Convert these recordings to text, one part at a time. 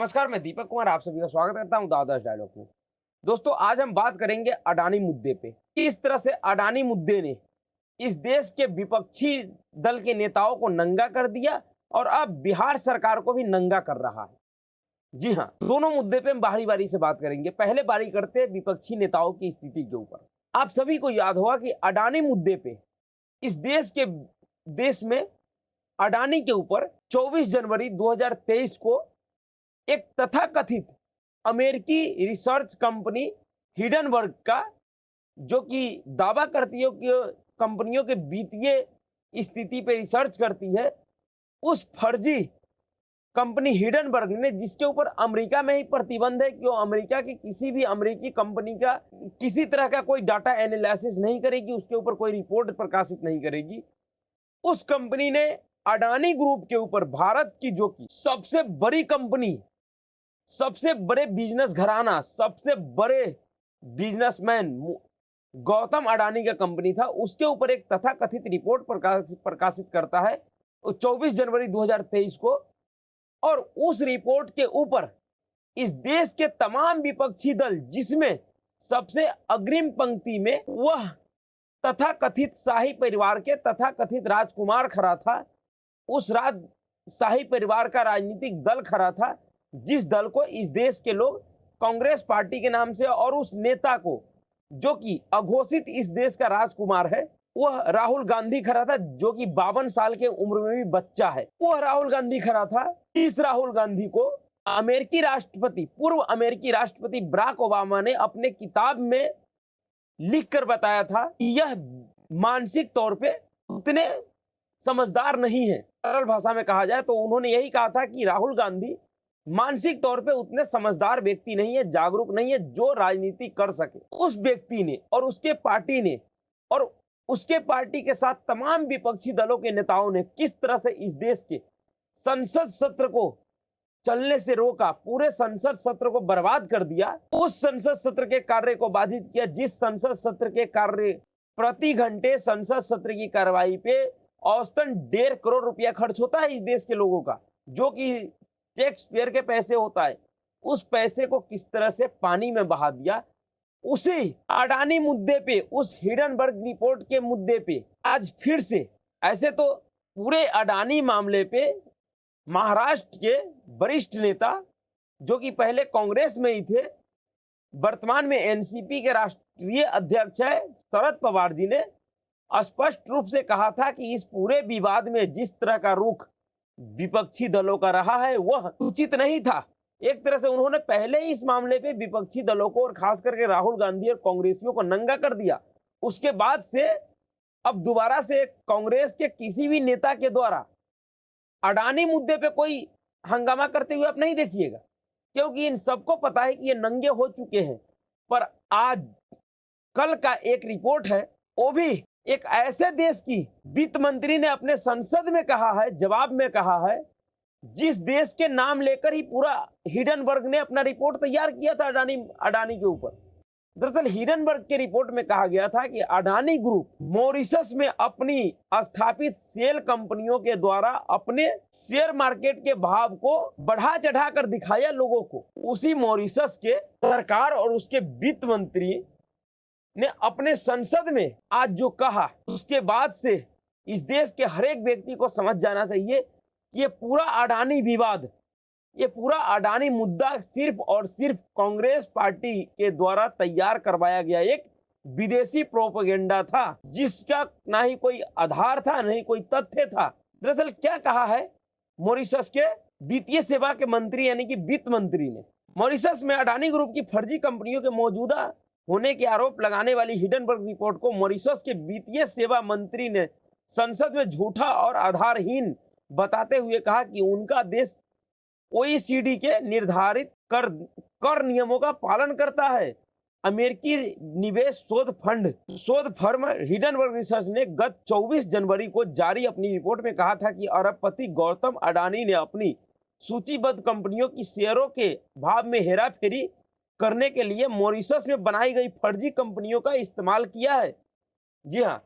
नमस्कार, मैं दीपक कुमार आप सभी का स्वागत करता हूं आदर्श डायलॉग में। दोस्तों, आज हम बात करेंगे अडानी मुद्दे पे। किस तरह से अडानी मुद्दे ने इस देश के विपक्षी दल के नेताओं को नंगा कर दिया और अब बिहार सरकार को भी नंगा कर रहा है। जी हाँ, दोनों मुद्दे पे हम बारी-बारी से बात करेंगे। पहले बारी करते हैं विपक्षी नेताओं की स्थिति के ऊपर। आप सभी को याद होगा कि अडानी मुद्दे पे इस देश में अडानी के ऊपर 24 जनवरी 2023 को एक तथाकथित अमेरिकी रिसर्च कंपनी हिडनबर्ग का, जो कि दावा करती है कि कंपनियों के वित्तीय स्थिति पे रिसर्च करती है, उस फर्जी कंपनी हिडनबर्ग ने, जिसके ऊपर अमेरिका में ही प्रतिबंध है कि वो अमेरिका की किसी भी अमेरिकी कंपनी का किसी तरह का कोई डाटा एनालिसिस नहीं करेगी, उसके ऊपर कोई रिपोर्ट प्रकाशित नहीं करेगी। उस कंपनी ने अडानी ग्रुप के ऊपर, भारत की जो कि सबसे बड़ी कंपनी, सबसे बड़े बिजनेस घराना, सबसे बड़े बिजनेसमैन गौतम अडानी का कंपनी था, उसके ऊपर एक तथाकथित रिपोर्ट प्रकाशित करता है 24 जनवरी 2023 को। और उस रिपोर्ट के ऊपर इस देश के तमाम विपक्षी दल, जिसमें सबसे अग्रिम पंक्ति में वह तथाकथित शाही परिवार के तथाकथित राजकुमार खड़ा था, उस शाही परिवार का राजनीतिक दल खड़ा था, जिस दल को इस देश के लोग कांग्रेस पार्टी के नाम से, और उस नेता को जो कि अघोषित इस देश का राजकुमार है, वह राहुल गांधी खड़ा था, जो कि 52 साल के उम्र में भी बच्चा है। वह राहुल गांधी खड़ा था। इस राहुल गांधी को पूर्व अमेरिकी राष्ट्रपति बराक ओबामा ने अपने किताब में लिखकर बताया था कि यह मानसिक तौर पे उतने समझदार नहीं है। सरल भाषा में कहा जाए तो उन्होंने यही कहा था कि राहुल गांधी मानसिक तौर पे उतने समझदार व्यक्ति नहीं है, जागरूक नहीं है, जो राजनीति कर सके। उस व्यक्ति ने और उसके पार्टी ने और उसके पार्टी के साथ तमाम विपक्षी दलों के नेताओं ने किस तरह से इस देश के संसद सत्र को चलने से रोका, पूरे संसद सत्र को बर्बाद कर दिया, उस संसद सत्र के कार्य को बाधित किया, जिस संसद सत्र के कार्य प्रति घंटे संसद सत्र की कार्रवाई पे औसतन 1.5 करोड़ रुपया खर्च होता है इस देश के लोगों का, जो कि टैक्स पेयर के पैसे होता है। उस पैसे को किस तरह से पानी में बहा दिया। उसी अडानी मुद्दे पे, उस हिडनबर्ग रिपोर्ट के मुद्दे पे आज फिर से, ऐसे तो पूरे अडानी मामले पे महाराष्ट्र के वरिष्ठ नेता, जो कि पहले कांग्रेस में ही थे, वर्तमान में एनसीपी के राष्ट्रीय अध्यक्ष है शरद पवार जी, ने स्पष्ट रूप से कहा था कि इस पूरे विवाद में जिस तरह का रुख विपक्षी दलों का रहा है वह उचित नहीं था। एक तरह से उन्होंने पहले ही इस मामले पे विपक्षी दलों को और खास करके राहुल गांधी और कांग्रेसियों को नंगा कर दिया। उसके बाद से अब दोबारा से कांग्रेस के किसी भी नेता के द्वारा अडानी मुद्दे पे कोई हंगामा करते हुए आप नहीं देखिएगा, क्योंकि इन सबको पता है कि ये नंगे हो चुके हैं। पर आज कल का एक रिपोर्ट है, वो भी एक ऐसे देश की वित्त मंत्री ने अपने संसद में कहा है, जवाब में कहा है, जिस देश के नाम लेकर ही पूरा हिडनबर्ग ने अपना रिपोर्ट तैयार किया था अडानी के ऊपर। दरअसल हिडनबर्ग के रिपोर्ट में कहा गया था कि अडानी ग्रुप मॉरिशस में अपनी स्थापित सेल कंपनियों के द्वारा अपने शेयर मार्केट के भाव को बढ़ा चढ़ा कर दिखाया लोगों को। उसी मॉरिशस के सरकार और उसके वित्त मंत्री ने अपने संसद में आज जो कहा, उसके बाद से इस देश के हर एक व्यक्ति को समझ जाना चाहिए कि ये पूरा अडानी विवाद, ये पूरा अडानी मुद्दा सिर्फ और सिर्फ कांग्रेस पार्टी के द्वारा तैयार करवाया गया एक विदेशी प्रोपेगेंडा था, जिसका ना ही कोई आधार था, ना ही कोई तथ्य था। दरअसल क्या कहा है मॉरिशस के वित्तीय सेवा के मंत्री यानी कि वित्त मंत्री ने, मॉरिशस में अडानी ग्रुप की फर्जी कंपनियों के मौजूदा होने के आरोप लगाने वाली हिडनबर्ग रिपोर्ट को मॉरिशस के वित्तीय सेवा मंत्री ने संसद में झूठा और आधारहीन बताते हुए कहा कि उनका देश ओईसीडी के निर्धारित कर नियमों का पालन करता है। अमेरिकी निवेश शोध फर्म हिडनबर्ग रिसर्च ने गत 24 जनवरी को जारी अपनी रिपोर्ट में कहा था कि अरबपति गौतम अडानी ने अपनी सूचीबद्ध कंपनियों की शेयरों के भाव में हेराफेरी करने के लिए मॉरिशस में बनाई गई फर्जी कंपनियों का इस्तेमाल किया है। जी हाँ,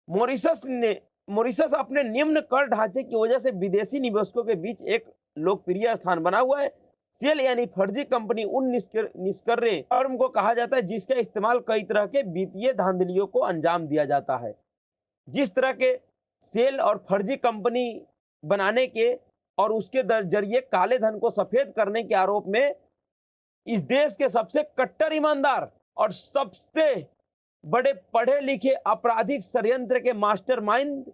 मॉरिशस अपने निम्न कर ढांचे की वजह से विदेशी निवेशकों के बीच एक लोकप्रिय स्थान बना हुआ है। सेल यानी फर्जी कंपनी उन निष्क्रिय फर्म को कहा जाता है जिसका इस्तेमाल कई तरह के वित्तीय धांधलियों को अंजाम दिया जाता है। जिस तरह के सेल और फर्जी कंपनी बनाने के और उसके जरिए काले धन को सफेद करने के आरोप में इस देश के सबसे कट्टर ईमानदार और सबसे बड़े पढ़े लिखे आपराधिक षड्यंत्र के मास्टरमाइंड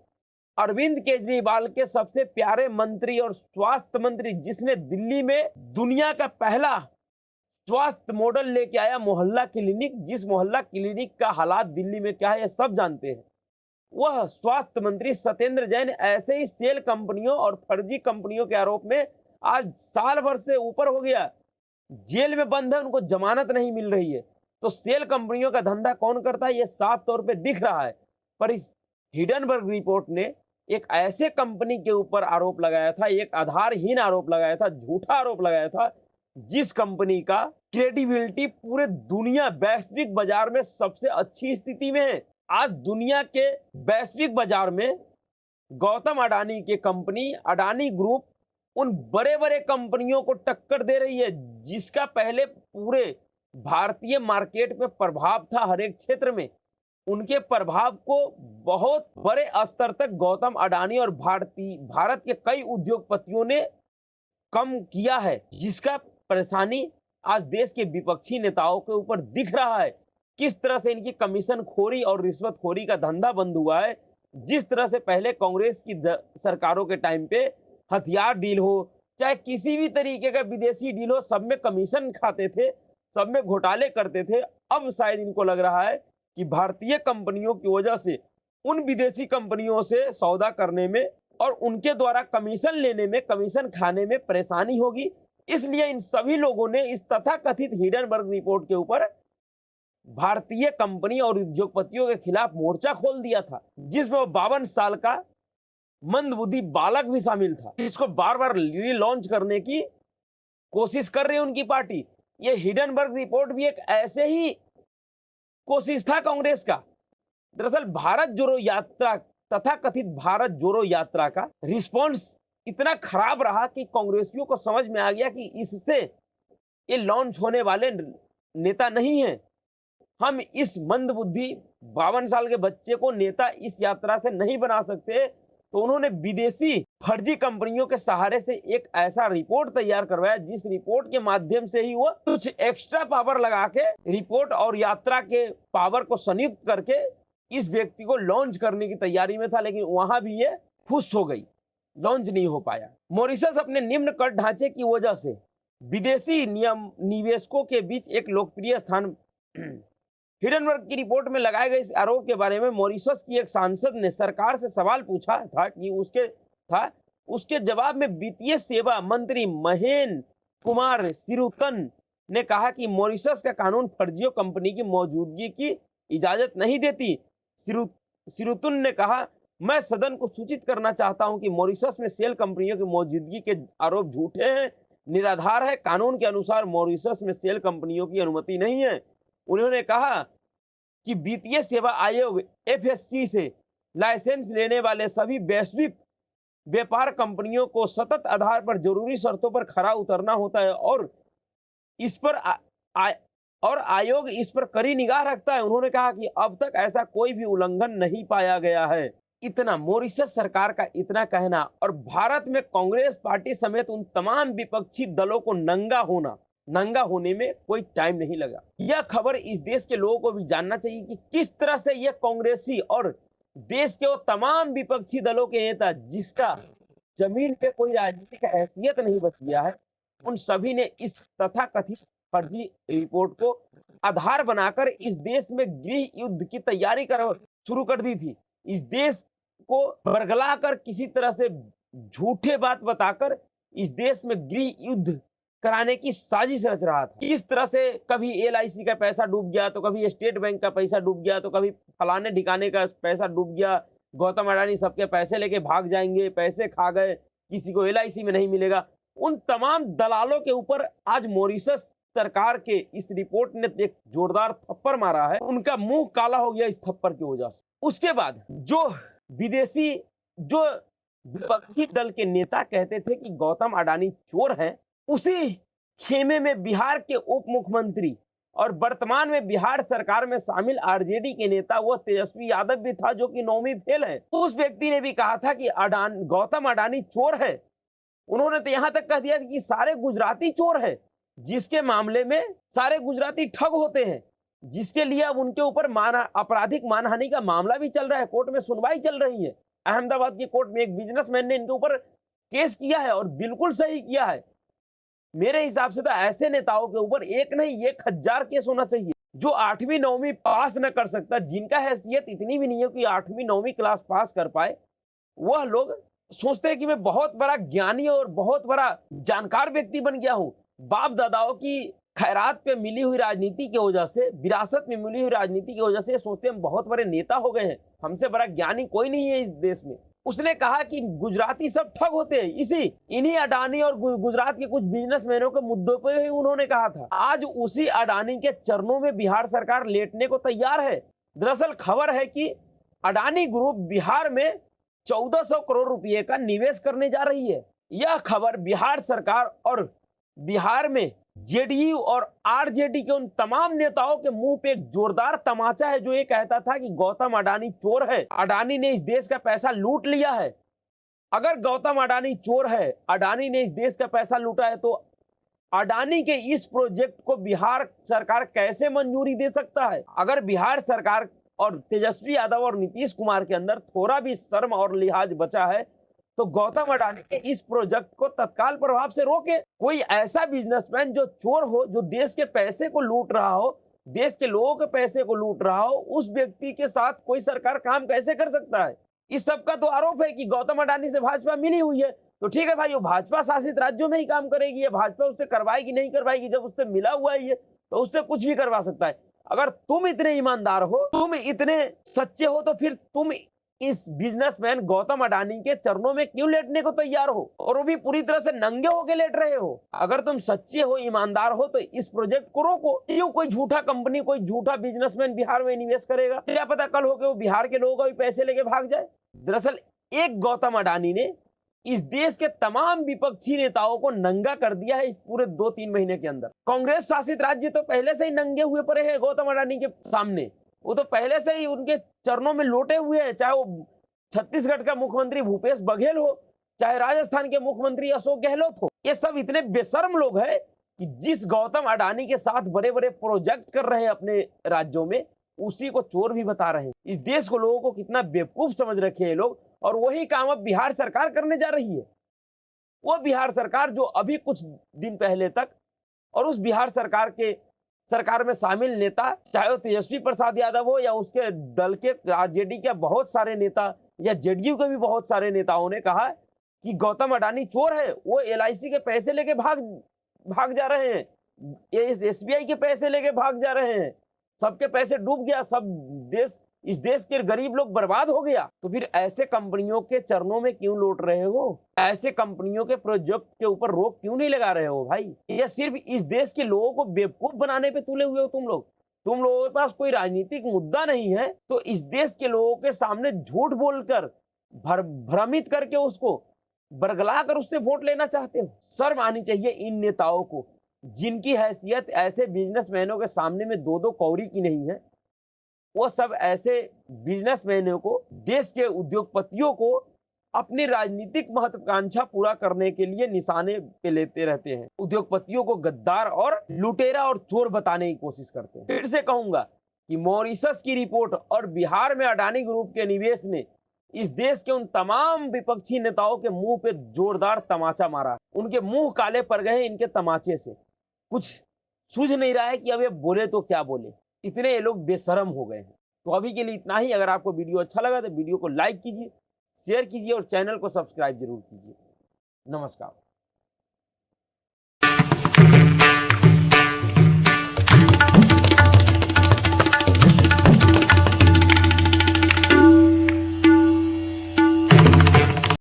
अरविंद केजरीवाल के सबसे प्यारे मंत्री और स्वास्थ्य मंत्री, जिसने दिल्ली में दुनिया का पहला स्वास्थ्य मॉडल लेके आया, मोहल्ला क्लिनिक, जिस मोहल्ला क्लिनिक का हालात दिल्ली में क्या है ये सब जानते हैं, वह स्वास्थ्य मंत्री सत्येंद्र जैन ऐसे ही सेल कंपनियों और फर्जी कंपनियों के आरोप में आज साल भर से ऊपर हो गया, जेल में बंद है, उनको जमानत नहीं मिल रही है। तो सेल कंपनियों का धंधा कौन करता है ये साफ तौर पे दिख रहा है। पर इस हिडनबर्ग रिपोर्ट ने एक ऐसे कंपनी के ऊपर आरोप लगाया था, एक आधारहीन आरोप लगाया था, झूठा आरोप लगाया था, जिस कंपनी का क्रेडिबिलिटी पूरे दुनिया वैश्विक बाजार में सबसे अच्छी स्थिति में है। आज दुनिया के वैश्विक बाजार में गौतम अडानी की कंपनी अडानी ग्रुप उन बड़े बड़े कंपनियों को टक्कर दे रही है, जिसका पहले पूरे भारतीय मार्केट में प्रभाव था। हर एक क्षेत्र में उनके प्रभाव को बहुत बड़े स्तर तक गौतम अडानी और भारत के कई उद्योगपतियों ने कम किया है, जिसका परेशानी आज देश के विपक्षी नेताओं के ऊपर दिख रहा है। किस तरह से इनकी कमीशन खोरी और रिश्वतखोरी का धंधा बंद हुआ है। जिस तरह से पहले कांग्रेस की सरकारों के टाइम पे हथियार डील हो, चाहे किसी भी तरीके का विदेशी डील हो, सब में कमीशन खाते थे, सब में घोटाले करते थे। अब शायद इनको लग रहा है कि भारतीय कंपनियों की वजह से उन विदेशी कंपनियों से सौदा करने में और उनके द्वारा कमीशन लेने में, कमीशन खाने में परेशानी होगी। इसलिए इन सभी लोगों ने इस तथाकथित हिडनबर्ग रिपोर्ट के ऊपर भारतीय कंपनी और उद्योगपतियों के खिलाफ मोर्चा खोल दिया था, जिसमें 52 साल का मंदबुद्धि बालक भी शामिल था, जिसको बार बार रीलॉन्च करने की कोशिश कर रही है उनकी पार्टी। ये हिडनबर्ग रिपोर्ट भी एक ऐसे ही कोशिश था कांग्रेस का। दरअसल भारत जोड़ो यात्रा, तथाकथित भारत जोड़ो यात्रा का रिस्पॉन्स इतना खराब रहा कि कांग्रेसियों को समझ में आ गया कि इससे ये लॉन्च होने वाले नेता नहीं है। हम इस मंदबुद्धि 52 साल के बच्चे को नेता इस यात्रा से नहीं बना सकते। तो उन्होंने विदेशी फर्जी कंपनियों के सहारे से एक ऐसा रिपोर्ट तैयार करवाया, जिस रिपोर्ट के माध्यम से ही वो कुछ एक्स्ट्रा पावर लगा के रिपोर्ट और यात्रा के पावर को संयुक्त करके इस व्यक्ति को लॉन्च करने की तैयारी में था, लेकिन वहां भी ये फुस हो गई, लॉन्च नहीं हो पाया। मॉरिशस अपने निम्न कर ढांचे की वजह से विदेशी निवेशकों के बीच एक लोकप्रिय स्थान। हिडनबर्ग की रिपोर्ट में लगाए गए इस आरोप के बारे में मॉरिशस की एक सांसद ने सरकार से सवाल पूछा था कि उसके जवाब में वित्तीय सेवा मंत्री महेंद्र कुमार सिरुतन ने कहा कि मॉरिशस का कानून फर्जियों कंपनी की मौजूदगी की इजाजत नहीं देती। सिरुतन ने कहा, मैं सदन को सूचित करना चाहता हूं कि मॉरिशस में सेल कंपनियों की मौजूदगी के आरोप झूठे हैं, निराधार है। कानून के अनुसार मॉरिशस में सेल कंपनियों की अनुमति नहीं है। उन्होंने कहा कि वित्तीय सेवा आयोग एफएससी से लाइसेंस लेने वाले सभी वैश्विक व्यापार कंपनियों को सतत आधार पर जरूरी शर्तों पर खरा उतरना होता है और इस पर आयोग इस पर कड़ी निगाह रखता है। उन्होंने कहा कि अब तक ऐसा कोई भी उल्लंघन नहीं पाया गया है। इतना मॉरिशस सरकार का इतना कहना, और भारत में कांग्रेस पार्टी समेत उन तमाम विपक्षी दलों को नंगा होने में कोई टाइम नहीं लगा। यह खबर इस देश के लोगों को भी जानना चाहिए कि किस तरह से यह कांग्रेसी और देश के वो तमाम विपक्षी दलों के नेता, जिसका जमीन पे कोई राजनीतिक हैसियत नहीं बच गया है, उन सभी ने इस तथाकथित फर्जी रिपोर्ट को आधार बनाकर इस देश में गृह युद्ध की तैयारी शुरू कर दी थी। इस देश को बरगलाकर किसी तरह से झूठे बात बताकर इस देश में गृह युद्ध कराने की साजिश रच रहा था। किस तरह से कभी एलआईसी का पैसा डूब गया, तो कभी स्टेट बैंक का पैसा डूब गया, तो कभी फलाने ठिकाने का पैसा डूब गया। गौतम अडानी सबके पैसे लेके भाग जाएंगे, पैसे खा गए, किसी को एलआईसी में नहीं मिलेगा। उन तमाम दलालों के ऊपर आज मॉरिशस सरकार के इस रिपोर्ट ने एक जोरदार थप्पड़ मारा है। उनका मुंह काला हो गया इस थप्पड़ की वजह से। उसके बाद जो विपक्षी दल के नेता कहते थे कि गौतम अडानी चोर हैं, उसी खेमे में बिहार के उप मुख्यमंत्री और वर्तमान में बिहार सरकार में शामिल आरजेडी के नेता वो तेजस्वी यादव भी था, जो कि 9वीं फेल है। उस व्यक्ति ने भी कहा था कि गौतम अडानी चोर है। उन्होंने तो यहां तक कह दिया कि सारे गुजराती चोर है, जिसके मामले में सारे गुजराती ठग होते हैं, जिसके लिए अब उनके ऊपर आपराधिक मानहानि का मामला भी चल रहा है, कोर्ट में सुनवाई चल रही है। अहमदाबाद की कोर्ट में एक बिजनेसमैन ने इनके ऊपर केस किया है और बिल्कुल सही किया है। मेरे हिसाब से तो ऐसे नेताओं के ऊपर एक नहीं 1000 केस होना चाहिए। जो 8वीं 9वीं पास न कर सकता, जिनका हैसियत इतनी भी नहीं है कि 8वीं 9वीं क्लास पास कर पाए, वह लोग सोचते हैं कि मैं बहुत बड़ा ज्ञानी और बहुत बड़ा जानकार व्यक्ति बन गया हूं। बाप दादाओं की खैरात पे मिली हुई राजनीति की वजह से, विरासत में मिली हुई राजनीति की वजह से सोचते हैं हम बहुत बड़े नेता हो गए हैं, हमसे बड़ा ज्ञानी कोई नहीं है इस देश में। उसने कहा कि गुजराती सब ठग होते हैं, इन्हीं अडानी और गुजरात के कुछ बिजनेसमैनों के मुद्दों पर ही उन्होंने कहा था। आज उसी अडानी के चरणों में बिहार सरकार लेटने को तैयार है। दरअसल खबर है कि अडानी ग्रुप बिहार में 1400 करोड़ रुपए का निवेश करने जा रही है। यह खबर बिहार सरकार और बिहार में जेडीयू और आरजेडी के उन तमाम नेताओं के मुंह पे एक जोरदार तमाचा है, जो ये कहता था कि गौतम अडानी चोर है, अडानी ने इस देश का पैसा लूट लिया है। अगर गौतम अडानी चोर है, अडानी ने इस देश का पैसा लूटा है, तो अडानी के इस प्रोजेक्ट को बिहार सरकार कैसे मंजूरी दे सकता है? अगर बिहार सरकार और तेजस्वी यादव और नीतीश कुमार के अंदर थोड़ा भी शर्म और लिहाज बचा है, तो गौतम अडानी के इस प्रोजेक्ट को तत्काल प्रभाव से रोके। कोई ऐसा बिजनेसमैन जो चोर हो, जो देश के पैसे को लूट रहा हो, देश के लोगों के पैसे को लूट रहा हो, उस व्यक्ति के साथ कोई सरकार काम कैसे कर सकता है? इस सब का तो आरोप है कि गौतम अडानी से भाजपा मिली हुई है। तो ठीक है भाई, वो भाजपा शासित राज्यों में ही काम करेगी, या भाजपा उससे करवाएगी नहीं करवाएगी, जब उससे मिला हुआ ही है तो उससे कुछ भी करवा सकता है। अगर तुम इतने ईमानदार हो, तुम इतने सच्चे हो, तो फिर तुम इस बिजनेसमैन गौतम अडानी के चरणों में क्यों लेटने को तैयार हो, और वो भी पूरी तरह से नंगे होके लेट रहे हो? अगर तुम सच्चे हो, ईमानदार हो, तो इस प्रोजेक्ट को रोको। क्यों कोई झूठा कंपनी, कोई झूठा बिजनेसमैन बिहार में निवेश करेगा? क्या पता कल होके वो बिहार के लोगों का भी पैसे लेके भाग जाए। दरअसल एक गौतम अडानी ने इस देश के तमाम विपक्षी नेताओं को नंगा कर दिया है इस पूरे 2-3 महीने के अंदर। कांग्रेस शासित राज्य तो पहले से ही नंगे हुए पड़े हैं गौतम अडानी के सामने, वो तो पहले से ही उनके चरणों में लोटे हुए हैं। चाहे वो छत्तीसगढ़ का मुख्यमंत्री भूपेश बघेल हो, चाहे राजस्थान के मुख्यमंत्री अशोक गहलोत हो, ये सब इतने बेशर्म लोग हैं कि जिस गौतम अडानी के साथ बड़े बड़े प्रोजेक्ट कर रहे हैं अपने राज्यों में, उसी को चोर भी बता रहे हैं। इस देश को, लोगों को कितना बेवकूफ समझ रखे हैं लोग, और वही काम अब बिहार सरकार करने जा रही है। वो बिहार सरकार जो अभी कुछ दिन पहले तक, और उस बिहार सरकार में शामिल नेता, चाहे वो तेजस्वी प्रसाद यादव हो या उसके दल के आरजेडी के बहुत सारे नेता या जेडीयू के भी बहुत सारे नेताओं ने कहा कि गौतम अडानी चोर है, वो एलआईसी के पैसे लेके भाग जा रहे हैं, ये एसबीआई के पैसे लेके भाग जा रहे हैं, सबके पैसे डूब गया, इस देश के गरीब लोग बर्बाद हो गया। तो फिर ऐसे कंपनियों के चरणों में क्यों लौट रहे हो? ऐसे कंपनियों के प्रोजेक्ट के ऊपर रोक क्यों नहीं लगा रहे हो भाई? ये सिर्फ इस देश के लोगों को बेवकूफ बनाने पे तुले हुए हो तुम लोग। तुम लोगों के पास कोई राजनीतिक मुद्दा नहीं है, तो इस देश के लोगों के सामने झूठ बोलकर, भ्रमित करके, उसको बरगला कर उससे वोट लेना चाहते हो। शर्म आनी चाहिए इन नेताओं को, जिनकी हैसियत ऐसे बिजनेसमैनों के सामने में 2-2 कौड़ी की नहीं है। वो सब ऐसे बिजनेसमैनों को, देश के उद्योगपतियों को अपनी राजनीतिक महत्वाकांक्षा पूरा करने के लिए निशाने पे लेते रहते हैं। उद्योगपतियों को गद्दार और लुटेरा और चोर बताने की कोशिश करते हैं। फिर से कहूंगा कि मॉरिशस की रिपोर्ट और बिहार में अडानी ग्रुप के निवेश ने इस देश के उन तमाम विपक्षी नेताओं के मुंह पे जोरदार तमाचा मारा। उनके मुंह काले पड़ गए इनके तमाचे से। कुछ सूझ नहीं रहा है कि अब ये बोले तो क्या बोले, इतने ये लोग बेशरम हो गए हैं। तो अभी के लिए इतना ही। अगर आपको वीडियो अच्छा लगा तो वीडियो को लाइक कीजिए, शेयर कीजिए और चैनल को सब्सक्राइब जरूर कीजिए। नमस्कार।